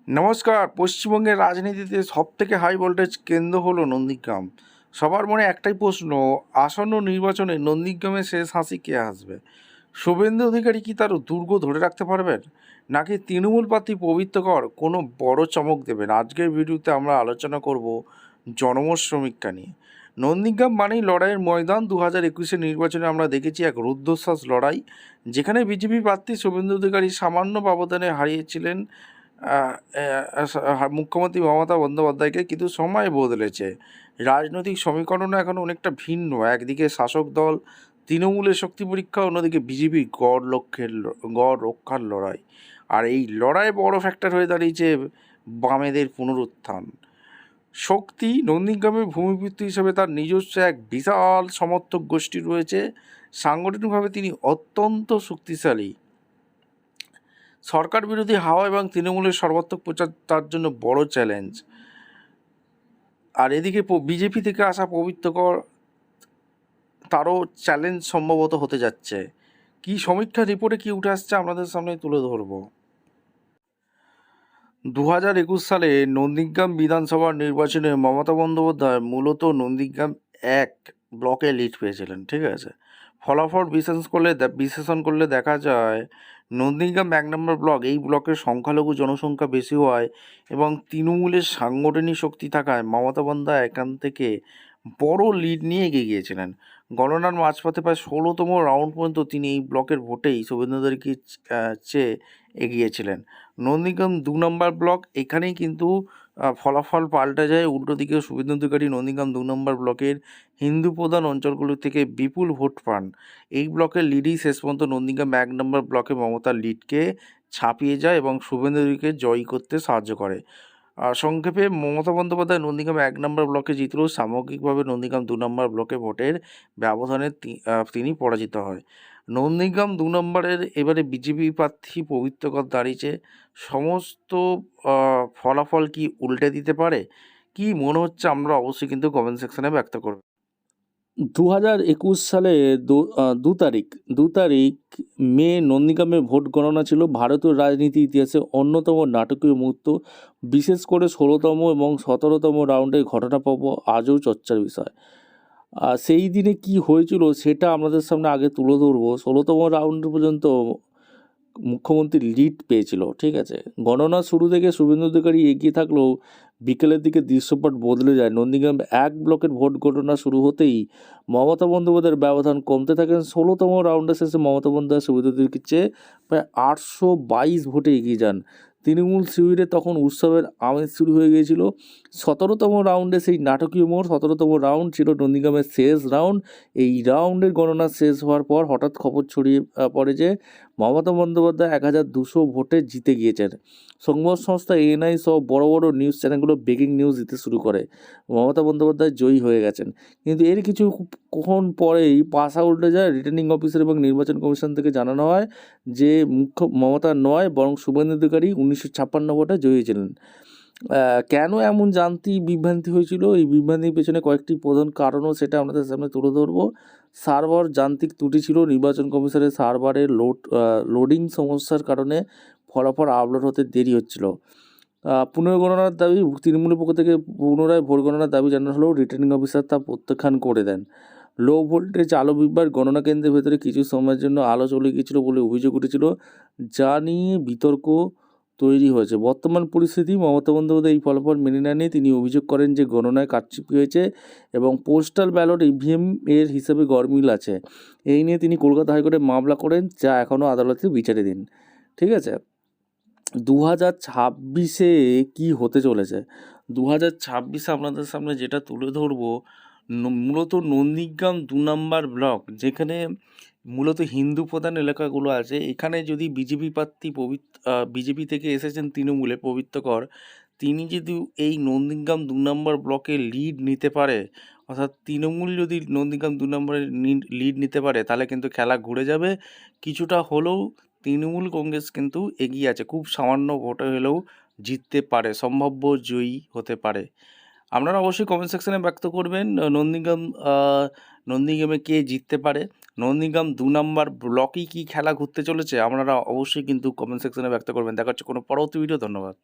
নমস্কার। পশ্চিমবঙ্গের রাজনীতিতে সবথেকে হাই ভোল্টেজ কেন্দ্র হলো নন্দীগ্রাম। সবার মনে একটাই প্রশ্ন, আসন্ন নির্বাচনে নন্দীগ্রামে শেষ হাসি কে আসবে? শুভেন্দু অধিকারী কি তার দুর্গ ধরে রাখতে পারবেন, নাকি তৃণমূল প্রার্থী পবিত্র কর কোনো বড় চমক দেবেন? আজকের ভিডিওতে আমরা আলোচনা করব জনমত সমীক্ষা নিয়ে। নন্দীগ্রাম মানেই লড়াইয়ের ময়দান। 2021-এর নির্বাচনে আমরা দেখেছি এক রুদ্ধশ্বাস লড়াই, যেখানে বিজেপি প্রার্থী শুভেন্দু অধিকারী সামান্য ব্যবধানে হারিয়েছিলেন মুখ্যমন্ত্রী মমতা বন্দ্যোপাধ্যায়কে। কিন্তু সময় বদলেছে, রাজনৈতিক সমীকরণও এখন অনেকটা ভিন্ন। একদিকে শাসক দল তৃণমূলের শক্তি পরীক্ষা, অন্যদিকে বিজেপি গড় রক্ষার লড়াই। আর এই লড়াই বড় ফ্যাক্টর হয়ে দাঁড়িয়েছে বামেদের পুনরুত্থান শক্তি। নন্দীগ্রামের ভূমিপুত্র হিসেবে তার নিজস্ব এক বিশাল সমর্থক গোষ্ঠী রয়েছে। সাংগঠনিকভাবে তিনি অত্যন্ত শক্তিশালী। সরকার বিরোধী হাওয়া এবং তৃণমূলের সর্বাত্মক প্রচার তার জন্য বড় চ্যালেঞ্জ। আর এদিকে বিজেপি থেকে আসা পবিত্রকর, তারও চ্যালেঞ্জ সম্ভবত হতে যাচ্ছে। কি সমীক্ষা রিপোর্টে কি উঠে আসছে আপনাদের সামনে তুলে ধরব। 2021 সালে নন্দীগ্রাম বিধানসভার নির্বাচনে মমতা বন্দ্যোপাধ্যায় মূলত নন্দীগ্রাম 1 ব্লকে লিড পেয়েছিলেন, ঠিক আছে। ফলাফল বিশ্লেষণ করলে দেখা যায় নন্দীগ্রাম 1 নম্বর ব্লক, এই ব্লকের সংখ্যালঘু জনসংখ্যা বেশি হওয়ায় এবং তৃণমূলের সাংগঠনিক শক্তি থাকায় মমতা বন্দ্যোপাধ্যায় এখান থেকে বড় লিড নিয়ে এগিয়ে গিয়েছিলেন। গণনার মাঝপথে প্রায় 16তম রাউন্ড পর্যন্ত তিনি এই ব্লকের ভোটেই শুভেন্দু অধিকারীকে চেয়ে এগিয়েছিলেন। নন্দীগ্রাম 2 নম্বর ব্লক, এখানেই কিন্তু ফলাফল পাল্টে যায়। উল্টো দিকে শুভেন্দু অধিকারী নন্দীগ্রাম 2 নম্বর ব্লকের হিন্দু প্রধান অঞ্চলগুলো থেকে বিপুল ভোট পান। এই ব্লকের লিডই শেষ পর্যন্ত নন্দীগ্রাম 1 নম্বর ব্লকে মমতার লিডকে ছাপিয়ে যায় এবং শুভেন্দু অধিকারীকে জয়ী করতে সাহায্য করে। সংক্ষেপে মমতা বন্দ্যোপাধ্যায় নন্দীগ্রাম 1 নম্বর ব্লকে জিতলেও সামগ্রিকভাবে নন্দীগ্রাম 2 নম্বর ব্লকে ভোটের ব্যবধানে তিনি পরাজিত হয়। নন্দীগ্রাম 2 নম্বরের এবারে বিজেপি প্রার্থী পবিত্র কর দাঁড়িয়েছে। সমস্ত ফলাফল কি উল্টে দিতে পারে? কি মনে হচ্ছে আমরা অবশ্যই কিন্তু কমেন্ট সেকশনে ব্যক্ত করব। 2021 সালে দু তারিখ মে নন্দীগ্রামে ভোট গণনা ছিল ভারতীয় রাজনীতি ইতিহাসে অন্যতম নাটকীয় মুহূর্ত। বিশেষ করে 16তম এবং 17তম রাউন্ডের ঘটনাপ্রব আজও চর্চার বিষয়। সেই দিনে কি হয়েছিল সেটা আমাদের সামনে আগে তুলে ধরবো। 16তম রাউন্ড পর্যন্ত মুখ্যমন্ত্রী লিড পেয়েছিল, ঠিক আছে। গণনা শুরু থেকে শুভেন্দু অধিকারী এগিয়ে থাকলেও বিকেলের দিকে দৃশ্যপট বদলে যায়। নন্দীগ্রাম 1 ব্লকের ভোট গণনা শুরু হতেই মমতা বন্দ্যোপাধ্যায়ের ব্যবধান কমতে থাকেন। 16তম রাউন্ডের শেষে মমতা বন্দ্যোপাধ্যায় শুভেন্দু অধিকারীর চেয়ে প্রায় 822 ভোটে এগিয়ে যান। তৃণমূল শিবিরে তখন উৎসবের আমেজ শুরু হয়ে গিয়েছিল। 17তম রাউন্ডে সেই নাটকীয় মোড়। 17তম রাউন্ড ছিল নন্দীগ্রামের শেষ রাউন্ড। এই রাউন্ডের গণনা শেষ হওয়ার পর হঠাৎ খবর ছড়িয়ে পড়ে যে মমতা বন্দ্যোপাধ্যায় 1200 ভোটে জিতে গিয়েছেন। সংবাদ সংস্থা এএনআই সহ বড় বড় নিউজ চ্যানেলগুলো ব্রেকিং নিউজ দিতে শুরু করে মমতা বন্দ্যোপাধ্যায় জয়ী হয়ে গেছেন। কিন্তু এর কিছুক্ষণ পরেই পাশা উল্টে যায়। রিটার্নিং অফিসার এবং নির্বাচন কমিশন থেকে জানানো হয় যে মমতা নয়, বরং শুভেন্দু অধিকারী 1956 ভোটে জয়ী ছিলেন। কেন এমন বিভ্রান্তি হয়েছিল? এই বিভ্রান্তির পেছনে কয়েকটি প্রধান কারণও সেটা আপনাদের সামনে তুলে ধরবো। সার্ভার যান্ত্রিক ত্রুটি ছিল। নির্বাচন কমিশনের সার্ভারের লোডিং সমস্যার কারণে ফলাফল আপলোড হতে দেরি হচ্ছিল। পুনর্গণনার দাবি, তৃণমূলের পক্ষ থেকে পুনরায় ভোট গণনার দাবি জানানো হলেও রিটার্নিং অফিসার তা প্রত্যাখ্যান করে দেন। লো ভোল্টেজ আলো বিভ্রাট, গণনা কেন্দ্রের ভেতরে কিছু সময়ের জন্য আলো চলে গিয়েছিল বলে অভিযোগ উঠেছিল, যা নিয়ে বিতর্ক তৈরি হয়েছে। বর্তমান পরিস্থিতি, মমতা বন্দ্যোপাধ্যায় এই ফলাফল মেনে নেননি। তিনি অভিযোগ করেন যে গণনায় কারচুপি হয়েছে এবং পোস্টাল ব্যালট ইভিএম এর হিসেবে গরমিল আছে। এই নিয়ে তিনি কলকাতা হাইকোর্টে মামলা করেন, যা এখনও আদালতে বিচারাধীন, ঠিক আছে। 2026-এ কী হতে চলেছে? 2026-এ আপনাদের সামনে যেটা তুলে ধরবো, মূলত নন্দীগ্রাম 2 নম্বর ব্লক, যেখানে মূলত হিন্দু প্রধান এলাকাগুলো আছে, এখানে যদি বিজেপি প্রার্থী বিজেপি থেকে এসেছেন তৃণমূলে পবিত্র কর, তিনি যদি এই নন্দীগ্রাম 2 নম্বর ব্লকে লিড নিতে পারে, অর্থাৎ তৃণমূল যদি নন্দীগ্রাম 2 নম্বরে লিড নিতে পারে, তাহলে কিন্তু খেলা ঘুরে যাবে। কিছুটা হলেও তৃণমূল কংগ্রেস কিন্তু এগিয়ে আছে, খুব সামান্য ভোটে হলেও জিততে পারে, সম্ভাব্য জয়ী হতে পারে। আপনারা অবশ্যই কমেন্ট সেকশনে ব্যক্ত করবেন নন্দীগ্রামে কে জিততে পারে। নন্দীগ্রাম 2 নম্বর ব্লকেই কি খেলা ঘুরতে চলেছে, আপনারা অবশ্যই কিন্তু কমেন্ট সেকশনে ব্যক্ত করবেন। দেখা হচ্ছে কোনো পরবর্তী ভিডিও। ধন্যবাদ।